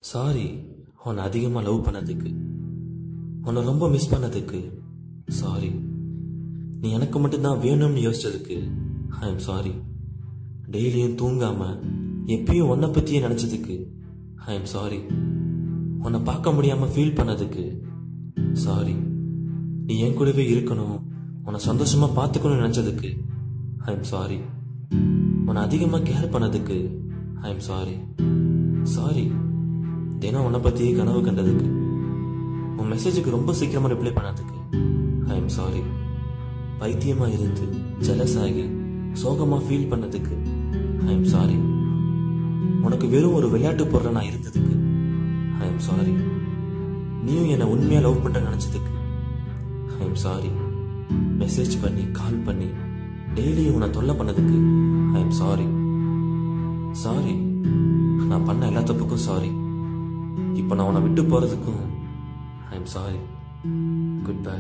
Sorry உன்னை அதிகமாக love பண்ணதுக்கு, உன்னை ரொம்ப மிஸ் பண்ணதுக்கு சாரி. நீ எனக்கு மட்டும்தான் வேணும்னு யோசிச்சதுக்கு ஐ எம் சாரி. டெய்லியும் தூங்காம எப்பயும் உன்னை பற்றியே நினச்சதுக்கு ஐ எம் சாரி. உன்னை பார்க்க முடியாமல் ஃபீல் பண்ணதுக்கு சாரி. நீ என் கூடவே இருக்கணும், உன்னை சந்தோஷமாக பார்த்துக்கணும்னு நினச்சதுக்கு ஐ எம் சாரி. உன்னை அதிகமாக கேர் பண்ணதுக்கு ஐ எம் சாரி. சாரி தினம் உன்னை பற்றியே கனவு கண்டதுக்கு, உன் மெசேஜுக்கு ரொம்ப சீக்கிரமாக ரிப்ளை பண்ணதுக்கு ஐ எம் சாரி. பைத்தியமாக இருந்து ஜெலஸ் ஆகி சோகமாக ஃபீல் பண்ணதுக்கு ஐ எம் சாரி. உனக்கு வெறும் ஒரு விளையாட்டு பொருள் நான் இருந்ததுக்கு ஐ எம் சாரி. நீயும் என்னை உண்மையாக லவ் பண்ண நினச்சதுக்கு ஐ எம் சாரி. மெசேஜ் பண்ணி கால் பண்ணி டெய்லியும் உன்னை தொல்லை பண்ணதுக்கு ஐ எம் சாரி. சாரி, நான் பண்ண எல்லா தப்புக்கும் சாரி. இப்போ நான் உன்னை விட்டு போகிறதுக்கும் I am sorry. Good bye.